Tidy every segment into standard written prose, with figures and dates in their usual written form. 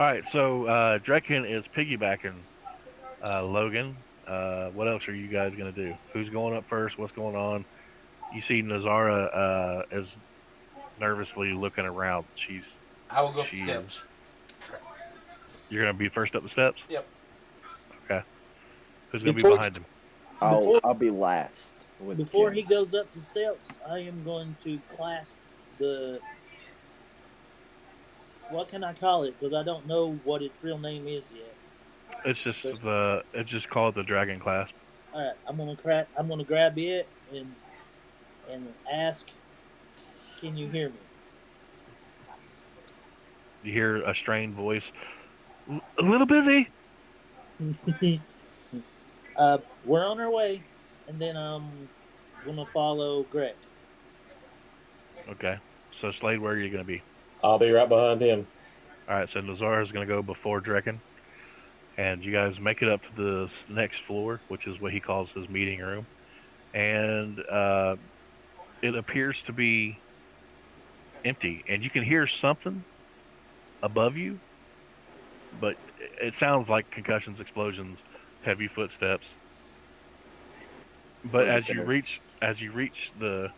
All right, so Drekken is piggybacking Logan. What else are you guys gonna do? Who's going up first? What's going on? You see Nazara is nervously looking around. I will go up the She's steps. You're gonna be first up the steps. Yep. Okay. Who's gonna be Before behind him? before I'll be last with before Jen. he goes up the steps, I am going to clasp the what can I call it? Because I don't know what its real name is yet. But It's just called the Dragon Clasp. all right, I'm gonna grab it and ask, "Can you hear You hear a strained voice. A little busy. me?" We're on our way, and then I'm gonna follow Greg. Okay. So Slade, where are you gonna be? I'll be right behind him. All right. So Nazara is gonna go before Drekken, and you guys make it up to the next floor, which is what he calls his meeting room, and it appears to be empty, and you can hear something above you, but it sounds like concussions, explosions, heavy footsteps. But From the stairs. as you reach the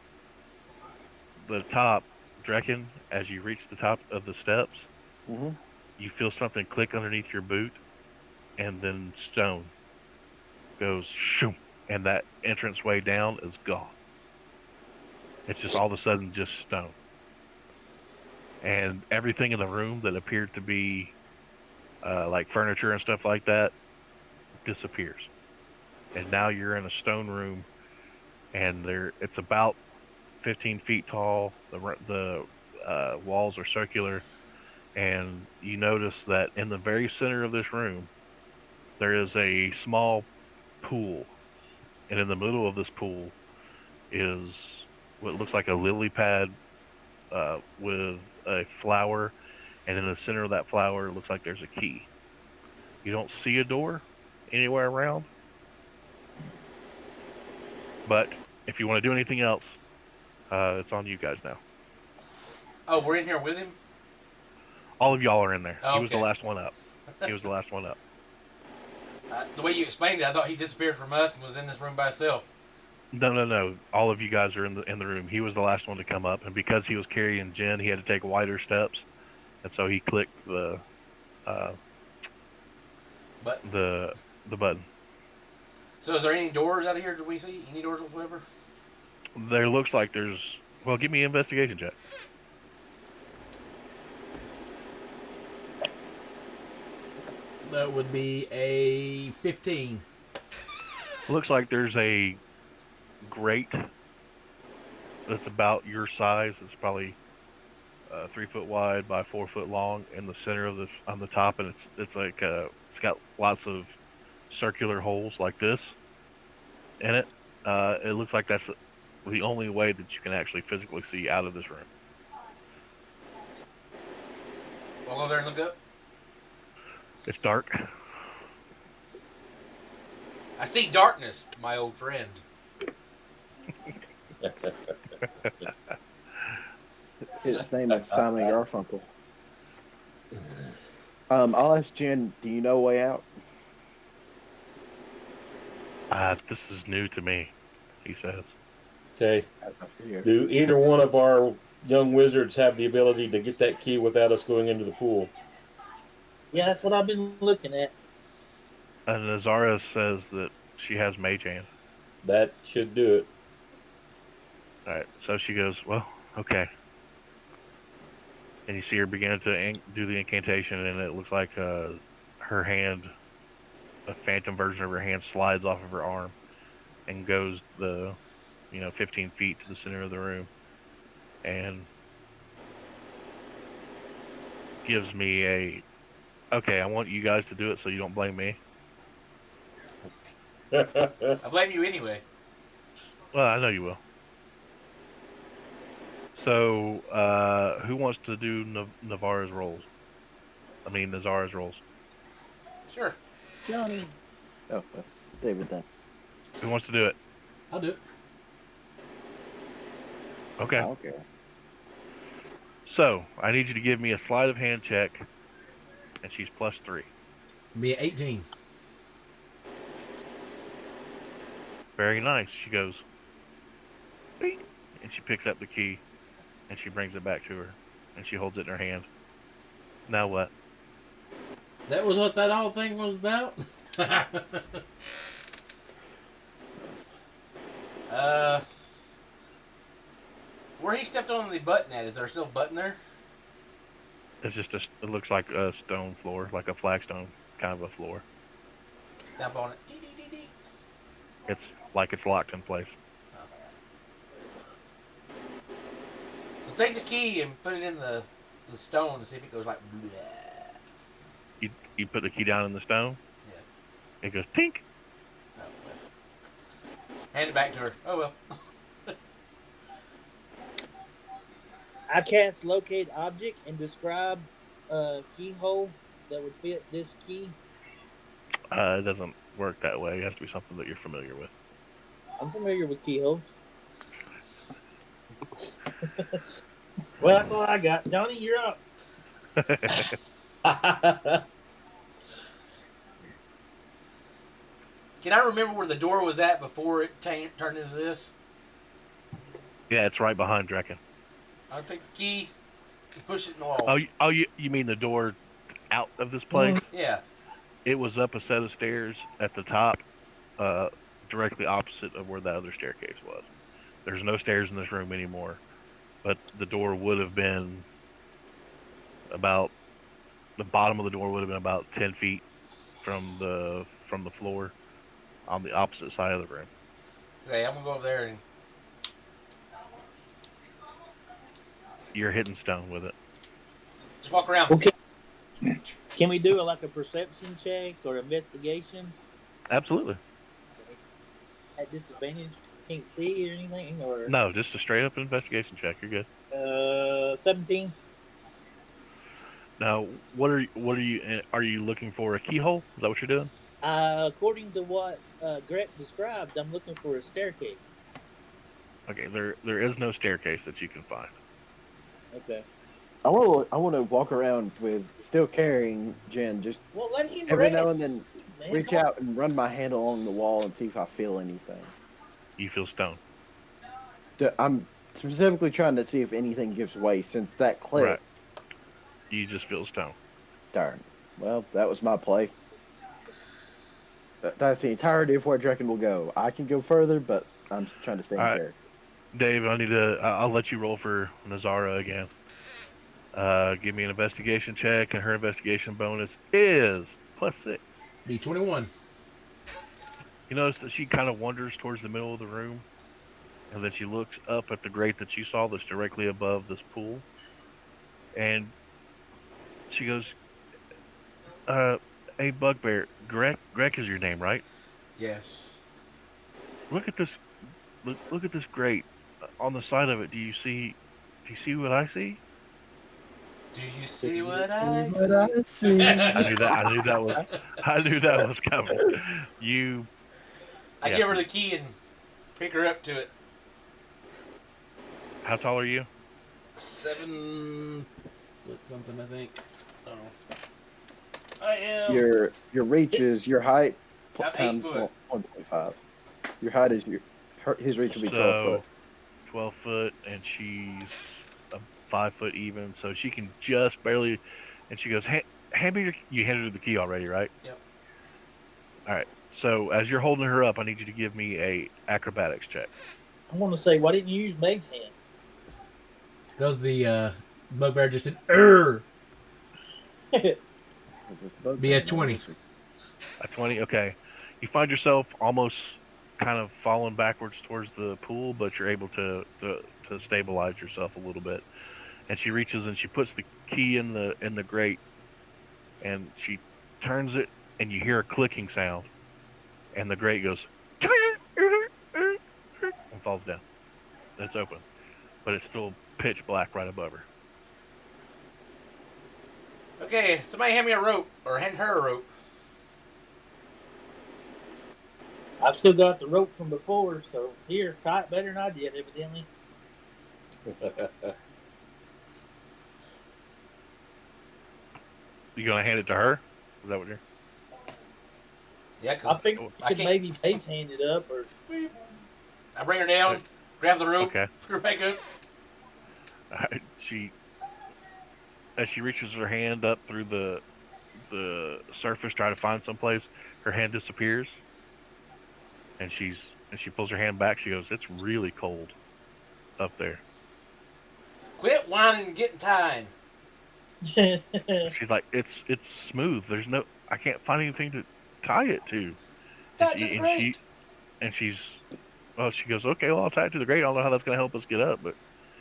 top, Drekken, as you reach the top of the steps, Hmm. you feel something click underneath your boot, and then stone goes shoom, and that entrance way down is gone. It's just all of a sudden just stone, and everything in the room that appeared to be like furniture and stuff like that disappears. And now you're in a stone room, and it's about 15 feet tall. The walls are circular, and you notice that in the very center of this room there is a small pool, and in the middle of this pool is what looks like a lily pad with a flower, and in the center of that flower it looks like there's a key. You don't see a door anywhere around, but if you want to do anything else, it's on you guys now. Oh, we're in here with him. All of y'all are in there. He Oh, was the okay. last one up. He was the last one up. The way you explained it, I thought he disappeared from us and was in this room by himself. No, no, no. All of you guys are in the room. He was the last one to come up, and because he was carrying Jen, he had to take wider steps, and so he clicked uh, But the the button. so, is there any doors out of here? Do we see any doors whatsoever? There looks like there's. Well, give me an investigation check. That would be a 15. Looks like there's a grate that's about your size. It's probably 3 foot wide by 4 foot long in the center of the on the top, and it's like it's got lots of circular holes like this in it. It looks like that's the only way that you can actually physically see out of this room. We'll go there and look up. It's dark. I see darkness, my old friend. His name is Simon Garfunkel. I'll ask Jen. Do you know way out? This is new to me, he says. Okay. I figured. Do either one of our young wizards have the ability to get that key without us going into the pool? Yeah, that's what I've been looking at. And Nazara says that she has mage hand. That should do it. All right, so she goes, well, okay. And you see her begin to do the incantation, and it looks like her hand, a phantom version of her hand, slides off of her arm and goes 15 feet to the center of the room, and gives me a, okay, I want you guys to do it so you don't blame me. I blame you anyway. Well, I know you will. So, who wants to do Navarre's rolls? I mean, Nazara's rolls. Sure. Johnny. Oh, David then. Who wants to do it? I'll do it. Okay. Okay. So, I need you to give me a sleight of hand check and she's +3. Be 18. Very nice. She goes, bing, and she picks up the key, and she brings it back to her, and she holds it in her hand. Now what? That was what that whole thing was about? Where he stepped on the button at, is there still a button there? It's just it looks like a stone floor, like a flagstone kind of a floor. Step on it. Dee, dee, dee, dee. It's like it's locked in place. So take the key and put it in the stone and see if it goes like bleh. You put the key down in the stone. Yeah. It goes tink. Oh, well. Hand it back to her. Oh well. I cast locate object and describe a keyhole that would fit this key. It doesn't work that way. It has to be something that you're familiar with. I'm familiar with keyholes. Well, that's all I got. Johnny, you're up. Can I remember where the door was at before it turned into this? Yeah, it's right behind Draken. I'll take the key and push it in the wall. You mean the door out of this place? Yeah. It was up a set of stairs at the top, directly opposite of where the other staircase was. There's no stairs in this room anymore, but the door would have been about the bottom of the door would have been about 10 feet from the floor on the opposite side of the room. Okay, I'm gonna go over there and You're hitting stone with it. just walk around. Okay. Can we do like a perception check or investigation? Absolutely. At disadvantage, can't see or anything, or No, just a straight up investigation check. You're good. 17. Now, what are you looking for a keyhole? Is that what you're doing? According to what Greg described, I'm looking for a staircase. Okay, there is no staircase that you can find. Okay. I want to walk around with still carrying Jen, just Well, let him every rest, now and then man. reach Come on. out and run my hand along the wall and see if I feel anything. You feel stone. I'm specifically trying to see if anything gives way since that clip. Right. You just feel stone. Darn. Well, that was my play. That's the entirety of where Draken will go. I can go further, but I'm trying to stay in All right. character. Dave, I'll let you roll for Nazara again. Give me an investigation check, and her investigation bonus is +6. Be 21. You notice that she kind of wanders towards the middle of the room, and then she looks up at the grate that you saw that's directly above this pool, and she goes, "Hey, Bugbear, Greg is your name, right? Yes. Look at this. Look at this grate. On the side of it, do you see what I see?" Do you see what I see? I knew that was coming. I Yeah. give her the key and pick her up to it. How tall are you? 7 foot something, I think. Oh. I am. Your reach is your height I'm 8 times foot. 1.5. Your height is his reach will be 12 foot. 12 foot, and she's 5 foot even, so she can just barely. And she goes, "Hand me you handed her the key already, right?" Yep. All right. So as you're holding her up, I need you to give me a acrobatics check. I want to say, why didn't you use Meg's hand? Because the bugbear just did, Be a 20. A 20. Okay. You find yourself almost kind of falling backwards towards the pool, but you're able to stabilize yourself a little bit. And she reaches and she puts the key in the grate, and she turns it, and you hear a clicking sound, and the grate goes and falls down. It's open, but it's still pitch black right above her. Okay, somebody hand me a rope, or hand her a rope. I've still got the rope from before, so here, tie it better than I did, evidently. You gonna hand it to her? Is that what you're? Yeah, I because think you I could can't. maybe base hand it up, or I bring her down, grab the rope, Okay. put her back up. She, as she reaches her hand up through the surface, trying to find someplace, her hand disappears, and she pulls her hand back. She goes, "It's really cold up there." Quit whining and getting tied. She's like, "It's smooth. There's no, I can't find anything to tie it to." And Tie it to she the and she grate. and she's well, she goes, "Okay, well, I'll tie it to the grate. I don't know how that's gonna help us get up, but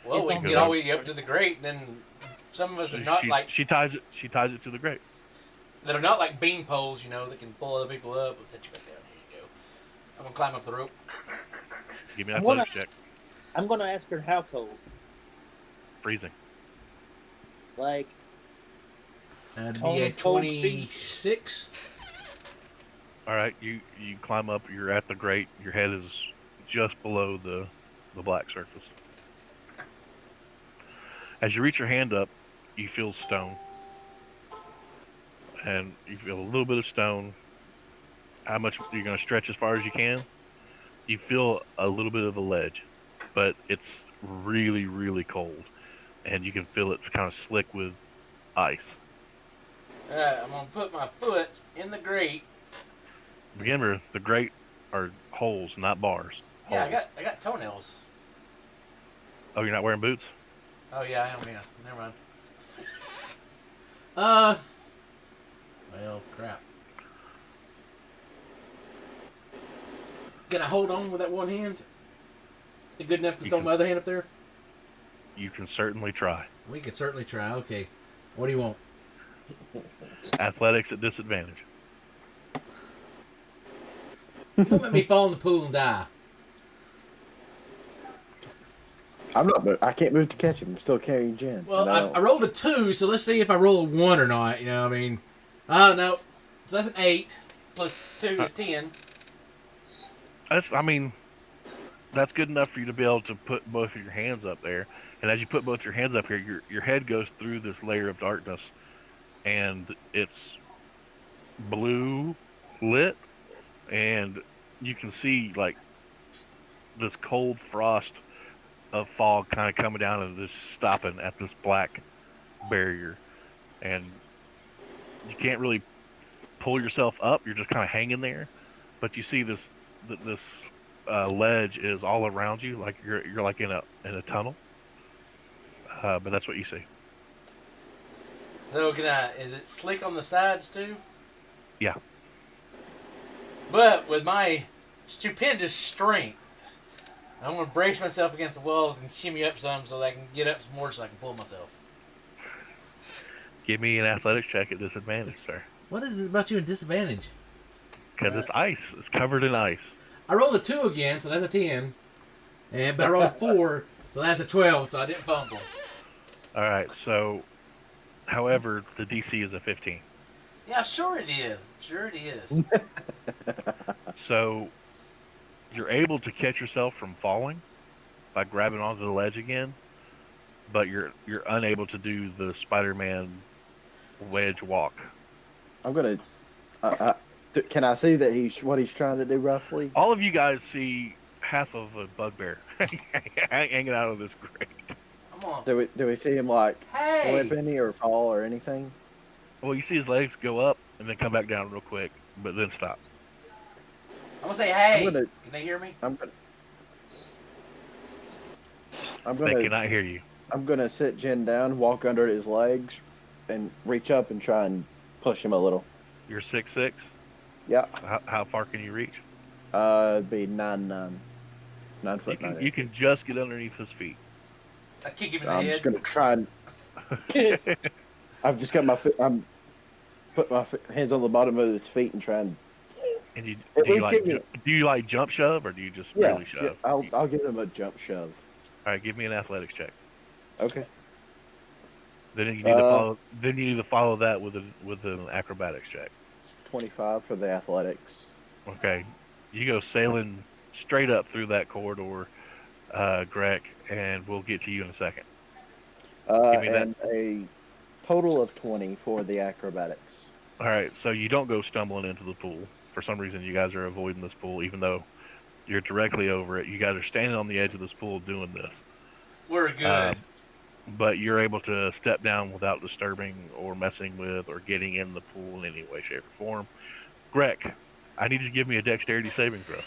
Well, it's we on can because get all the the. way up to the grate, and then some of us are not like she ties it to the grate. that are not like bean poles, that can pull other people up. Let's set you back down. Here you go. I'm gonna climb up the rope. Give me an I'm gonna athletics check. I'm gonna ask her how cold. Freezing. Like That'd Tone be a of cold freeze. 26. All right, you climb up. You're at the grate. Your head is just below the black surface. As you reach your hand up, you feel stone, and you feel a little bit of stone. How much you're going to stretch as far as you can? You feel a little bit of a ledge, but it's really, really cold, and you can feel it's kind of slick with ice. I'm gonna put my foot in the grate. Remember, the grate are holes, not bars. Yeah, Holes. I got toenails. Oh, you're not wearing boots? Oh yeah, I am. Yeah, never mind. Well, crap. Can I hold on with that one hand? Good enough to You throw can- my other hand up there? You can certainly try. We can certainly try. Okay. What do you want? Athletics at disadvantage. Don't let me fall in the pool and die. I'm not. I can't move to catch him. I'm still carrying Jen. Well, and I don't- I rolled a 2, so let's see if I roll a 1 or not. I mean. Oh, no. So that's an 8. Plus 2 is 10. I mean, that's good enough for you to be able to put both of your hands up there. And as you put both your hands up here, your head goes through this layer of darkness, and it's blue lit, and you can see like this cold frost of fog kind of coming down and just stopping at this black barrier, and you can't really pull yourself up. You're just kind of hanging there, but you see this ledge is all around you, like you're like in a tunnel. But that's what you see. So is it slick on the sides too? Yeah. But with my stupendous strength, I'm gonna brace myself against the walls and shimmy up some so that I can get up some more so I can pull myself. Give me an athletics check at disadvantage, sir, What is it about you in disadvantage? because it's ice. It's covered in ice. I rolled a 2 again, so that's a 10. But I rolled a 4, so that's a 12, so I didn't fumble. All right. So, however, the DC is a 15. Yeah, sure it is. Sure it is. So you're able to catch yourself from falling by grabbing onto the ledge again, but you're unable to do the Spider-Man wedge walk. I'm gonna. Can I see that what he's trying to do roughly? All of you guys see half of a bugbear hanging out of this grate. Come on. Do we see him like Hey! slip any or fall or anything? Well, you see his legs go up and then come back down real quick, but then stop. I'm gonna say hey. I'm gonna- Can they hear me? I'm gonna. I'm They gonna. cannot hear you. I'm gonna sit Jen down, walk under his legs, and reach up and try and push him a little. You're 6'6". Yeah. How far can you reach? It'd be 9'9". 9 You foot can, 9. you can just get underneath his feet. I kick him in the I'm head. just gonna try and. I've just got my foot. I'm put my hands on the bottom of his feet and try and. And you At do you least like give me- do you like jump shove or do you just Yeah, really shove? yeah, I'll give him a jump shove. All right, give me an athletics check. Okay. Then you need to follow. Then you need to follow that with an acrobatics check. 25 for the athletics. Okay, you go sailing straight up through that corridor, Greg, and we'll get to you in a second. Give me that. And a total of 20 for the acrobatics. All right, so you don't go stumbling into the pool. For some reason, you guys are avoiding this pool, even though you're directly over it. You guys are standing on the edge of this pool doing this. We're good. But you're able to step down without disturbing or messing with or getting in the pool in any way, shape, or form. Greg, I need you to give me a dexterity saving throw.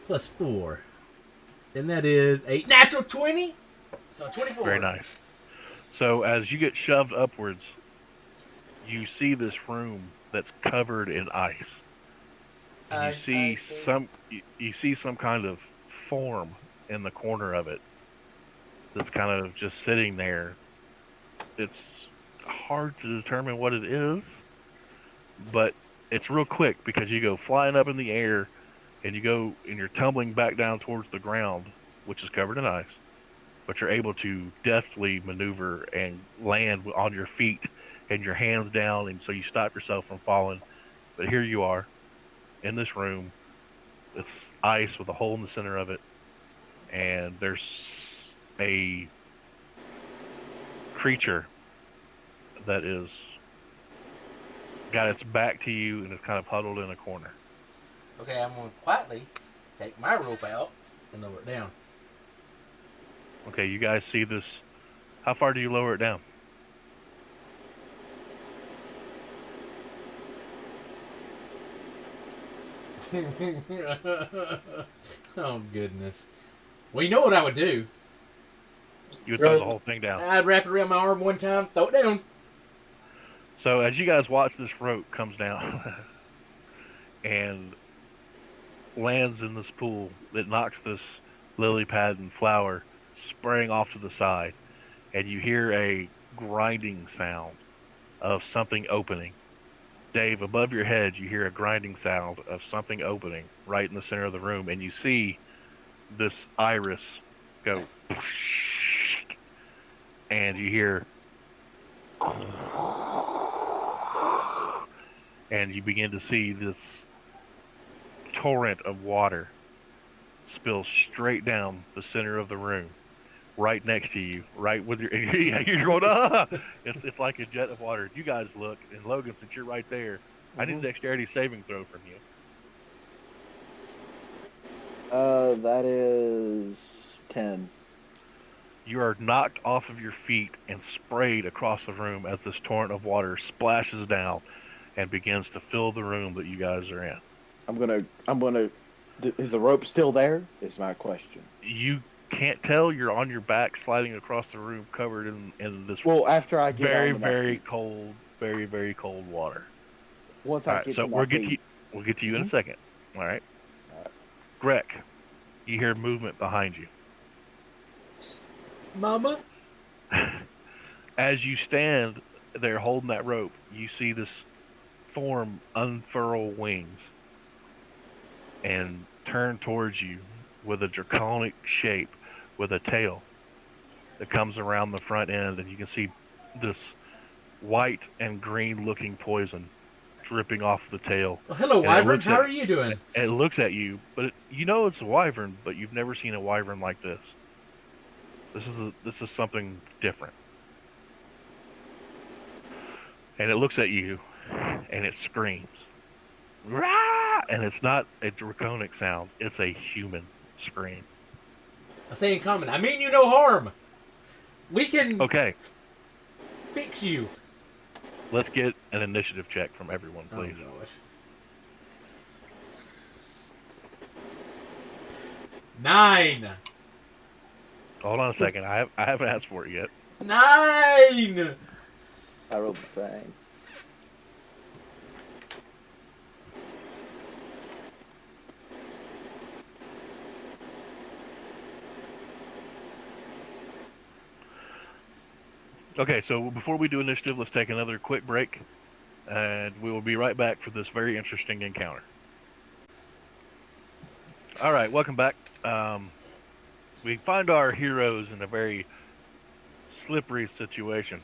Plus 4. And that is a natural 20. So 24. Very nice. So as you get shoved upwards, you see this room that's covered in ice. And you see some kind of form in the corner of it that's kind of just sitting there. It's hard to determine what it is, but it's real quick because you go flying up in the air and you're tumbling back down towards the ground, which is covered in ice, but you're able to deftly maneuver and land on your feet and your hands down, and so you stop yourself from falling. But here you are in this room. It's ice with a hole in the center of it, and there's a creature that is got its back to you and is kind of huddled in a corner. Okay, I'm going to quietly take my rope out and lower it down. Okay, you guys see this. How far do you lower it down? Oh, goodness. Well, you know what I would do? You would throw the whole thing down. I'd wrap it around my arm one time, throw it down. So as you guys watch this rope comes down and lands in this pool, it knocks this lily pad and flower spraying off to the side, and you hear a grinding sound of something opening. Dave, above your head, you hear a grinding sound of something opening right in the center of the room, and you see this iris go, and you hear, and you begin to see this torrent of water spill straight down the center of the room, right next to you, right with your, you're going, ah! It's like a jet of water. You guys look, and Logan, since you're right there, I need a dexterity saving throw from you. That is 10. You are knocked off of your feet and sprayed across the room as this torrent of water splashes down and begins to fill the room that you guys are in. I'm gonna. Is the rope still there? Is my question. You can't tell. You're on your back, sliding across the room, covered in this Well, after I get very, on to my very feet. cold, very, very cold water. Once All I right, get so to my feet. we'll get to you in a second. All right, Greg, you hear movement behind you. Mama? As you stand there holding that rope, you see this form unfurl wings and turn towards you with a draconic shape with a tail that comes around the front end, and you can see this white and green looking poison dripping off the tail. Oh, hello, And Wyvern. How are you doing? And it looks at you, but you know it's a wyvern, but you've never seen a wyvern like this. This is something different. And it looks at you, and it screams. Rah! And it's not a draconic sound, it's a human scream. I say in common, I mean you no harm. We can Okay, fix you. let's get an initiative check from everyone, please. Oh, gosh. 9. Hold on a second. I haven't asked for it yet. 9. I rolled the same. Okay, so before we do initiative, let's take another quick break, and we will be right back for this very interesting encounter. All right, welcome back. We find our heroes in a very slippery situation.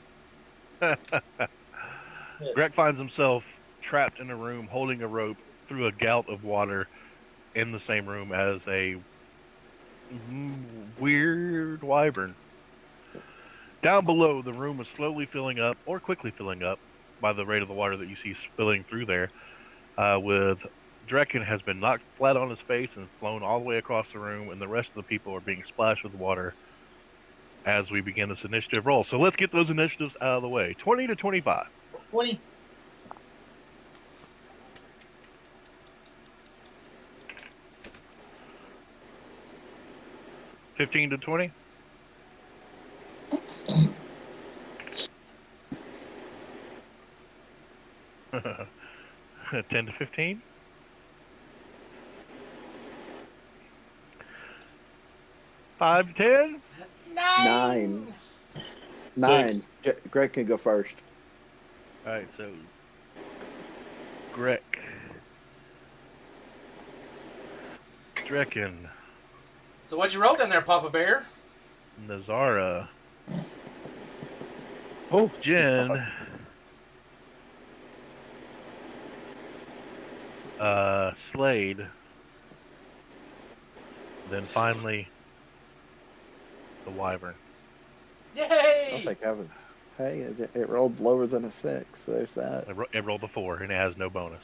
Greg finds himself trapped in a room holding a rope through a gout of water in the same room as a weird wyvern. Down below, the room is slowly filling up or quickly filling up by the rate of the water that you see spilling through there. With Drekken has been knocked flat on his face and flown all the way across the room, and the rest of the people are being splashed with water as we begin this initiative roll. So let's get those initiatives out of the way. 20 to 25. 20. 15 to 20. 10 to 15. 5 to 10. 9. 9. Greg can go first. All right, so Greg, Drekken, So what'd you roll down there, Papa Bear? Nazara, Oh, Jen, Slade, then finally the Wyvern. Yay! Oh, thank heavens. Hey, it rolled lower than a 6. So there's that. It rolled a 4 and it has no bonus.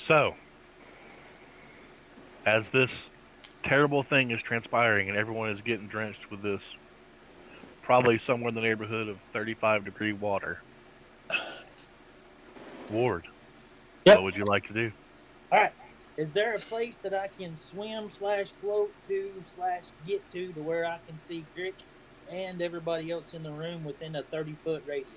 So, as this terrible thing is transpiring and everyone is getting drenched with this probably somewhere in the neighborhood of 35-degree water, Ward, Yep. what would you like to do? All right. Is there a place that I can swim/float to/get to where I can see Grick and everybody else in the room within a 30-foot radius?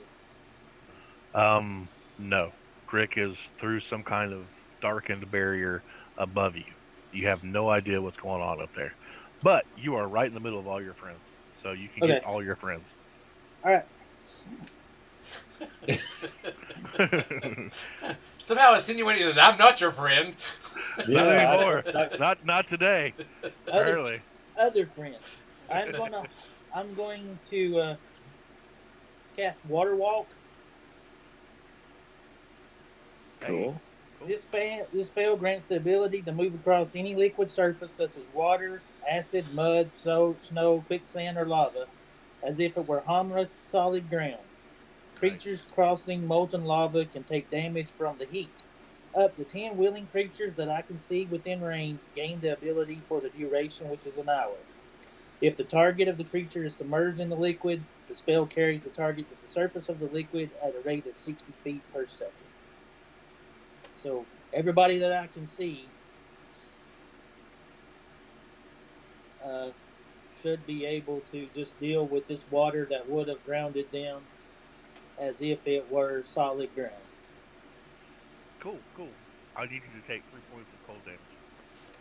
No. Grick is through some kind of darkened barrier above you. You have no idea what's going on up there. But you are right in the middle of all your friends. So you can get all your friends. All right. Somehow insinuating that I'm not your friend. Not anymore. Not today. Apparently. Other friends. I'm going to cast Water Walk. Cool. This spell grants the ability to move across any liquid surface such as water, acid, mud, snow, quicksand, or lava, as if it were harmless solid ground. Creatures crossing molten lava can take damage from the heat. Up to 10 willing creatures that I can see within range gain the ability for the duration, which is an hour. If the target of the creature is submerged in the liquid, the spell carries the target to the surface of the liquid at a rate of 60 feet per second. So everybody that I can see should be able to just deal with this water that would have drowned them as if it were solid ground. Cool. I need you to take 3 points of cold damage.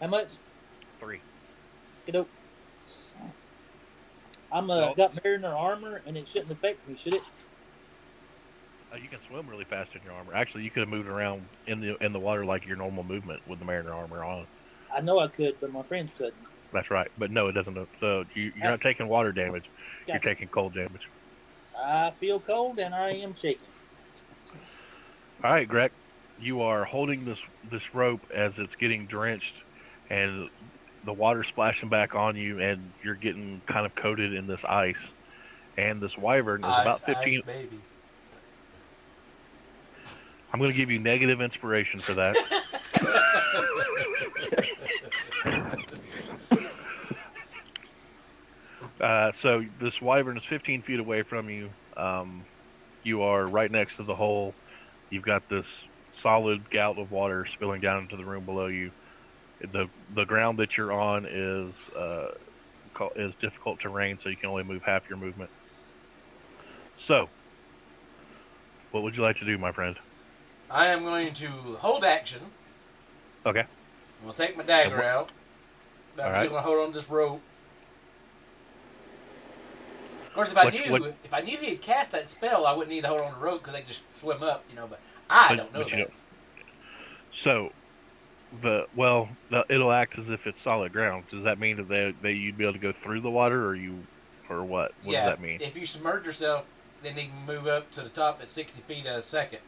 How much? 3. Kiddo. I'm got Mariner armor, and it shouldn't affect me, should it? You can swim really fast in your armor. Actually, you could have moved around in the water like your normal movement with the Mariner armor on. I know I could, but my friends couldn't. That's right. But no, it doesn't. So you're not taking water damage. Gotcha. You're taking cold damage. I feel cold, and I am shaking. All right, Greg. You are holding this rope as it's getting drenched, and the water splashing back on you, and you're getting kind of coated in this ice. And this wyvern is about 15. Ice, baby. I'm going to give you negative inspiration for that. So this wyvern is 15 feet away from you. You are right next to the hole. You've got this solid gout of water spilling down into the room below you. The ground that you're on is difficult terrain, so you can only move half your movement. So, what would you like to do, my friend? I am going to hold action. Okay. I'm going to take my dagger out. But I'm still going to hold on to this rope. Of course, if I knew he had cast that spell, I wouldn't need to hold on to the rope because they just swim up, But I don't know that. So, it'll act as if it's solid ground. Does that mean that you'd be able to go through the water, or what? What does that mean? If you submerge yourself, then you can move up to the top at 60 feet a second.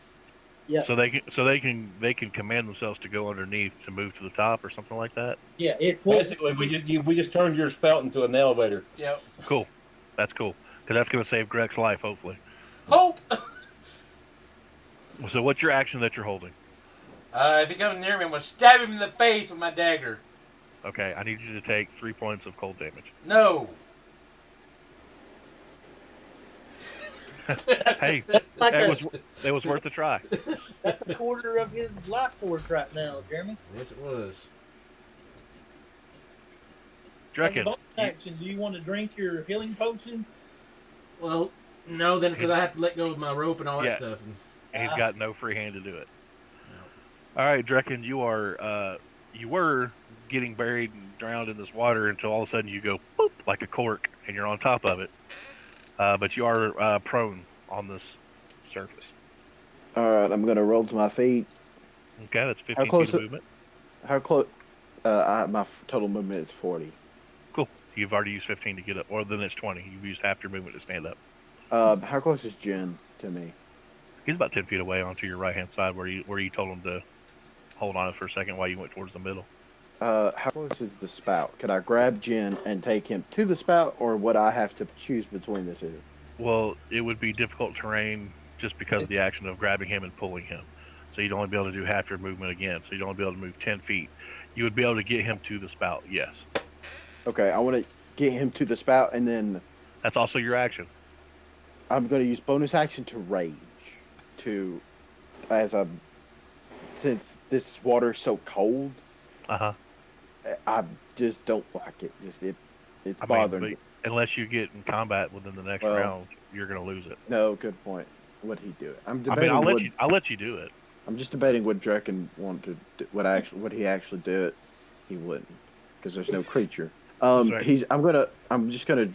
Yeah. So they can command themselves to go underneath to move to the top or something like that. Yeah. Basically, we just turned your spout into an elevator. Yep. Cool. That's cool because that's going to save Greg's life, hopefully. Hope. So, what's your action that you're holding? If he comes near me, I'm gonna stab him in the face with my dagger. Okay, I need you to take 3 points of cold damage. No. Hey, Like it was worth a try. that's a quarter of his life force right now, Jeremy. Yes, it was. As a Draken, bonus action, do you want to drink your healing potion? Well, no, then because I have to let go of my rope and all that Yeah. stuff. And he's got no free hand to do it. All right, Draken, you were getting buried and drowned in this water until all of a sudden you go boop like a cork and you're on top of it. But you are prone on this surface. All right, I'm gonna roll to my feet. Okay, that's 15 How close feet of movement. How close? My total movement is 40. Cool. You've already used 15 to get up, or then it's 20. You've used half your movement to stand up. How close is Jen to me? He's about 10 feet away onto your right hand side where you told him to hold on it for a second while you went towards the middle. How close is the spout? Could I grab Jen and take him to the spout, or would I have to choose between the two? Well, it would be difficult terrain just because of the action of grabbing him and pulling him. So you'd only be able to do half your movement again. So you'd only be able to move 10 feet. You would be able to get him to the spout, yes. Okay, I want to get him to the spout, and then That's also your action. I'm going to use bonus action to rage. Since this water's so cold, Uh-huh. I just don't like it. It's I bothering mean, me. unless you get in combat within the next Well, round, you're going to lose it. No, good point. Would he do it? I'm I debating. mean, I'll let you do it. I'm just debating would Draken want to would he actually do it? He wouldn't, because there's no creature. Right. I'm just gonna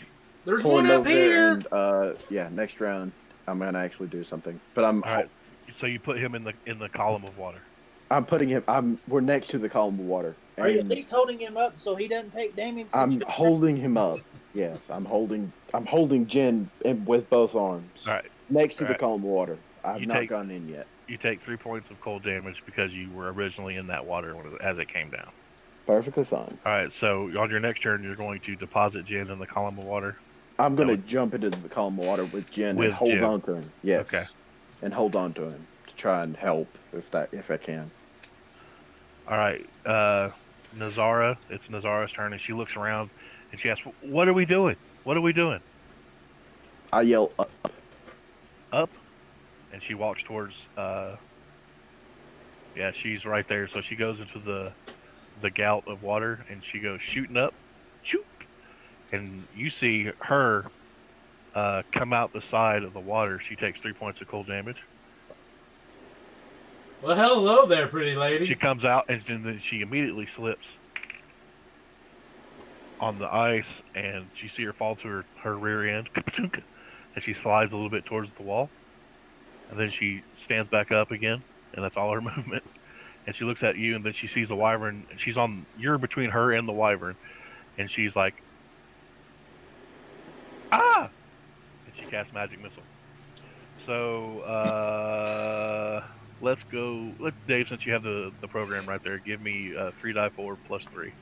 there's pull one him up over there here. and yeah, next round I'm gonna actually do something. But All right. So you put him in the column of water. I'm putting him. We're next to the column of water. Are you at And least holding him up so he doesn't take damage? I'm holding him up. Yes, I'm holding Jen with both arms. All right. Next to All the right. column of water. I've You not take- gone in yet. You take 3 points of cold damage because you were originally in that water as it came down. Perfectly fine. All right. So on your next turn, you're going to deposit Jen in the column of water. I'm gonna jump into the column of water with Jen and hold Jen. on to him. Yes. Okay. And hold on to him to try and help if I can. All right. Nazara. It's Nazara's turn, and she looks around and she asks, "What are we doing? What are we doing?" I yell up. Up, and she walks towards. Yeah, she's right there. So she goes into the gout of water, and she goes shooting up, shoot, and you see her come out the side of the water. She takes 3 points of cold damage. Well, hello there, pretty lady. She comes out, and then she immediately slips on the ice, and you see her fall to her rear end, and she slides a little bit towards the wall, and then she stands back up again, and that's all her movement. And she looks at you, and then she sees the wyvern, and you're between her and the wyvern, and she's like, ah! And she casts magic missile. So, let's go. Dave, since you have the program right there, give me 3d4 plus 3.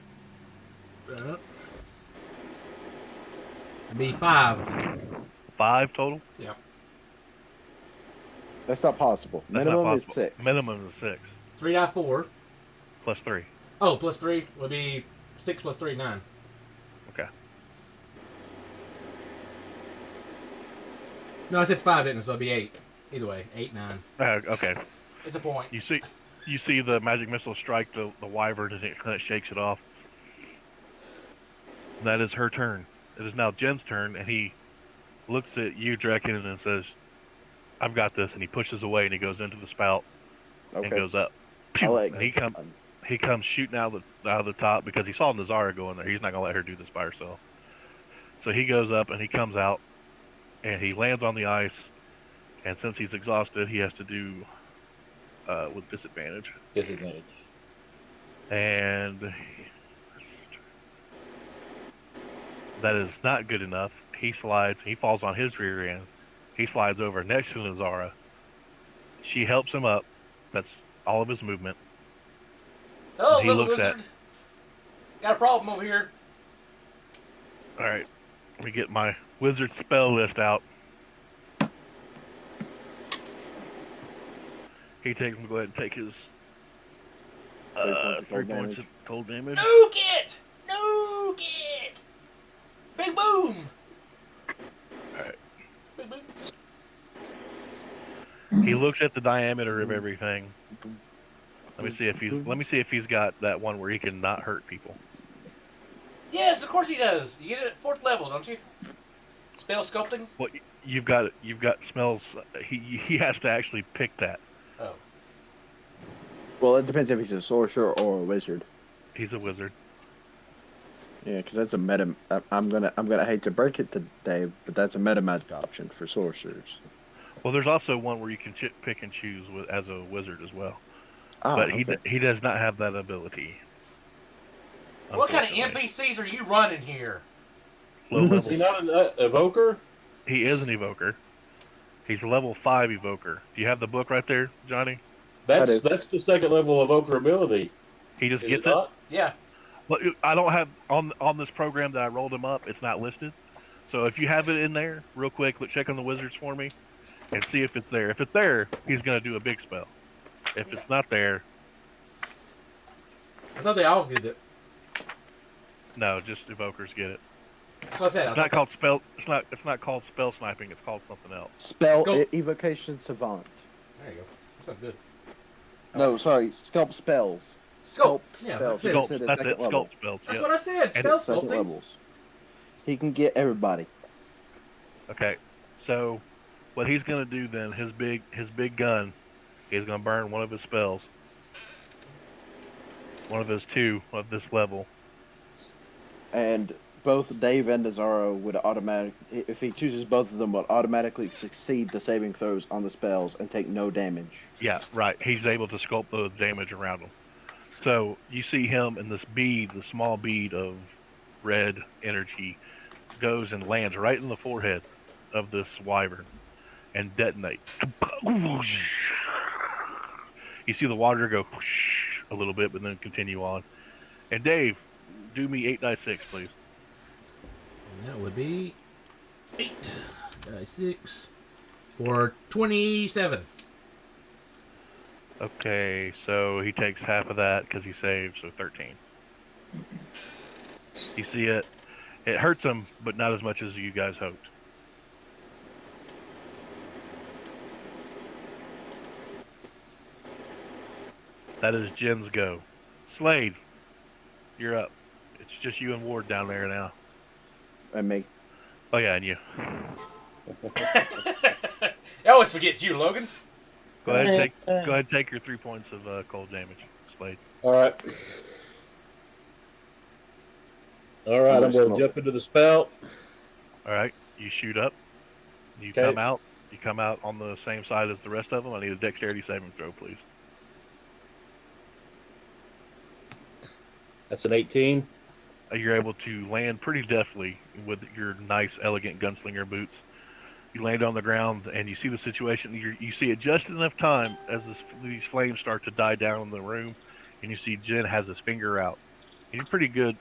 Be 5. 5 total? Yep. That's not possible. That's Minimum not is possible. 6. Minimum is 6. 3.4. Plus 3. Oh, plus 3 would be 6 plus 3, 9. Okay. No, I said 5, didn't I? So it'd be 8. Either way, 8, 9. Okay. It's a point. You see the magic missile strike the wyvern, and it kind of shakes it off. And that is her turn. It is now Jen's turn, and he looks at you, Draken, and says, "I've got this." And he pushes away, and he goes into the spout and goes up. I'll let And he comes shooting out of the top because he saw Nazara go in there. He's not gonna let her do this by herself. So he goes up and he comes out, and he lands on the ice. And since he's exhausted, he has to do with disadvantage. Disadvantage. And that is not good enough. He slides. He falls on his rear end. He slides over next to Nazara. She helps him up. That's all of his movement. Oh, He little looks wizard. Got a problem over here. All right. Let me get my wizard spell list out. He takes. Go ahead and take his 3 points of 3 cold points damage. of cold damage. Nuke it! Nuke it! Big boom! All right. Big boom. He looks at the diameter of everything. Let me see if he's got that one where he can not hurt people. Yes, of course he does. You get it at 4th level, don't you? Spell sculpting? Well, you've got smells. He has to actually pick that. Oh. Well, it depends if he's a sorcerer or a wizard. He's a wizard. Yeah, because that's a meta. I'm gonna hate to break it to Dave, but that's a meta magic option for sorcerers. Well, there's also one where you can pick and choose as a wizard as well. Ah, But okay. he does not have that ability. What kind of unfortunately. NPCs are you running here? Low level. Is he not an evoker? He is an evoker. He's a level 5 evoker. Do you have the book right there, Johnny? That's do. the second level evoker ability. He just Is gets it it. not? Yeah. Well, I don't have on this program that I rolled him up. It's not listed. So if you have it in there, real quick, check on the wizards for me, and see if it's there. If it's there, he's gonna do a big spell. If it's not there, I thought they all did it. no, just evokers get it. That's what I said. It's not called spell. It's not called spell sniping. It's called something else. Spell Sculpt. evocation savant. There you go. That's not good. No, sorry, sculpt spells. Sculpt. Yeah, spells. that's it. It's Sculpt. at That's second it. level. Sculpt spells. That's Yep. what I said. And Spell Second sculpting. levels. He can get everybody. Okay. So what he's gonna do then? His big gun is gonna burn one of his spells. One of his 2 of this level. And both Dave and Azaro would if he chooses both of them, would automatically succeed the saving throws on the spells and take no damage. Yeah, right. He's able to sculpt the damage around him. So you see him, and this bead, the small bead of red energy, goes and lands right in the forehead of this wyvern and detonates. You see the water go a little bit, but then continue on. And Dave, do me 8 dice 6, please. And that would be 8 dice 6 for 27. Okay, so he takes half of that because he saved, so 13. You see it? It hurts him, but not as much as you guys hoped. That is Jen's go. Slade, you're up. It's just you and Ward down there now. And me. Oh yeah, and you. I always forget you, Logan. Go ahead and take your 3 points of cold damage, Slade. All right. All right, I'm going to jump into the spout. All right, you shoot up. You Okay. come out. You come out on the same side as the rest of them. I need a dexterity saving throw, please. That's an 18. You're able to land pretty deftly with your nice, elegant gunslinger boots. You land on the ground and you see the situation. You see it just enough time as these flames start to die down in the room, and you see Jen has his finger out. And you're pretty good.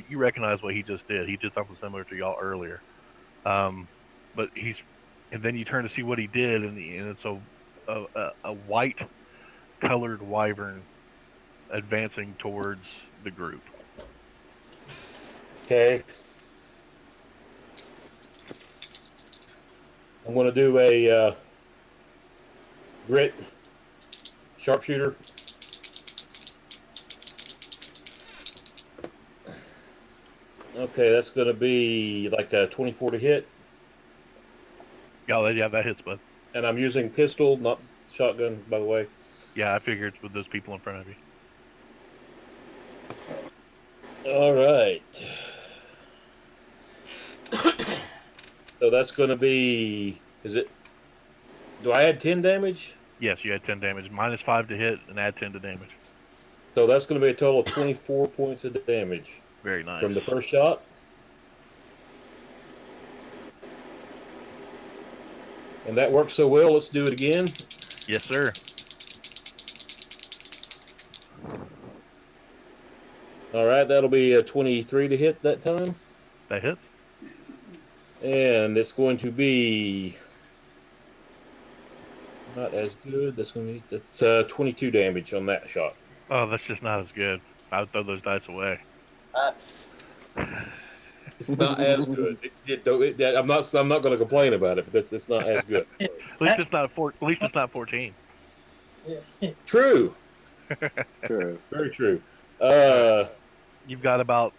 You recognize what he just did. He did something similar to y'all earlier. But and then you turn to see what he did, and it's a white colored wyvern advancing towards the group. Okay. I'm going to do a grit sharpshooter. Okay, that's going to be like a 24 to hit. Yeah, that hits, bud. And I'm using pistol, not shotgun, by the way. Yeah, I figured with those people in front of you. All right. So that's going to be, do I add 10 damage? Yes, you had 10 damage. -5 to hit and add 10 to damage. So that's going to be a total of 24 points of damage Very nice. from the first shot. And that worked so well, let's do it again. Yes, sir. All right, that'll be a 23 to hit that time. That hits. And it's going to be not as good. That's 22 damage on that shot. Oh, that's just not as good. I would throw those dice away. That's It's not as good. I'm not going to complain about it, but it's not as good. At least it's not At least it's not 14. True. True. Very true. Alright. Uh, You've got about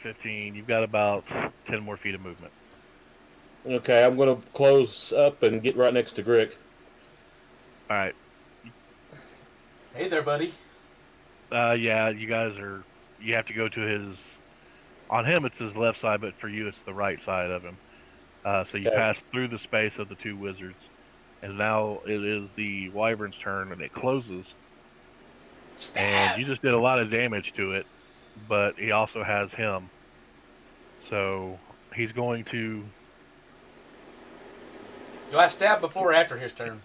15. You've got about 10 more feet of movement. okay, I'm going to close up and get right next to Grick. All right. Hey there, buddy. Yeah, you guys are. You have to go to his. On him, it's his left side, but for you, it's the right side of him. So you Okay. pass through the space of the two wizards, and now it is the wyvern's turn, and it closes. And you just did a lot of damage to it, but he also has him. So he's going to. Do I stab before or after his turn?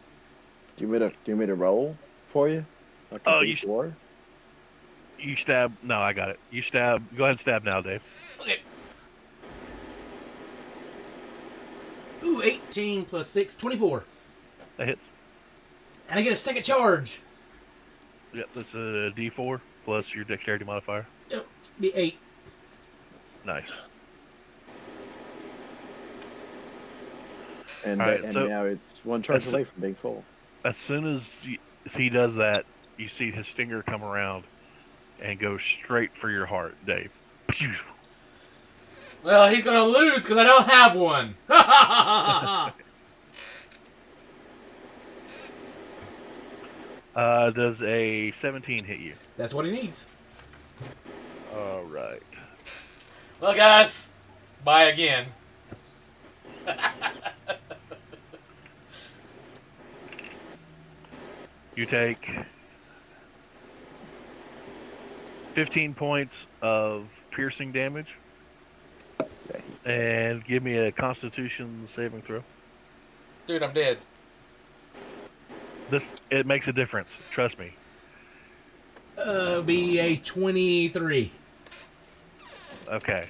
Do you want me to roll for you? Like a Oh, you D4? You stab. No, I got it. You stab. Go ahead and stab now, Dave. Okay. Ooh, 18 plus 6, 24. That hits. And I get a second charge. Yep, that's a D4 plus your dexterity modifier. Yep, be 8. Nice. And, All right, and so- now it's one charge that's- away from being full. As soon as he does that, you see his stinger come around and go straight for your heart, Dave. Pew! Well, he's gonna lose because I don't have one. Does a 17 hit you? That's what he needs. All right. Well, guys, bye again. You take 15 points of piercing damage, Yeah, he's and give me a Constitution saving throw. Dude, I'm dead. It makes a difference. Trust me. Be a 23. Okay.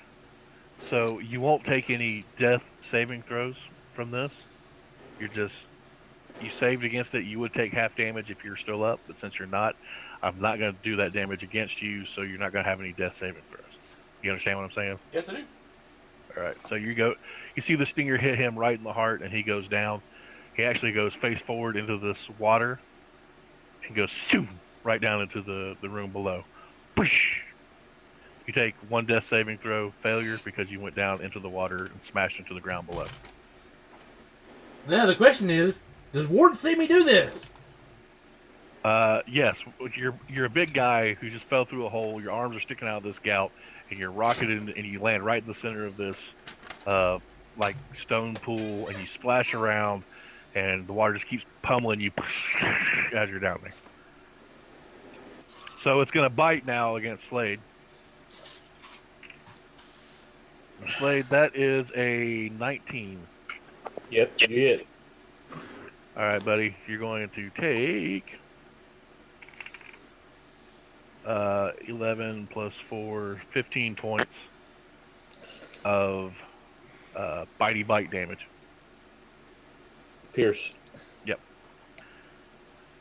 So you won't take any death saving throws from this. You saved against it. You would take half damage if you're still up, but since you're not, I'm not going to do that damage against you, so you're not going to have any death saving throws. You understand what I'm saying? Yes, I do. All right. So you see the stinger hit him right in the heart, and he goes down. He actually goes face forward into this water and goes shoo, right down into the room below. Push. You take one death saving throw failure because you went down into the water and smashed into the ground below. Now the question is, does Ward see me do this? Yes, you're a big guy who just fell through a hole. Your arms are sticking out of this gout, and you're rocketed, and you land right in the center of this, like stone pool, and you splash around, and the water just keeps pummeling you as you're down there. So it's gonna bite now against Slade. Slade, that is a 19. Yep, you hit. All right, buddy, you're going to take 11 plus 4, 15 points of bitey bite damage. Pierce. Yep.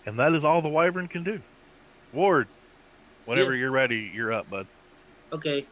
And that is all the wyvern can do. Ward, whenever Yes. you're ready, you're up, bud. Okay.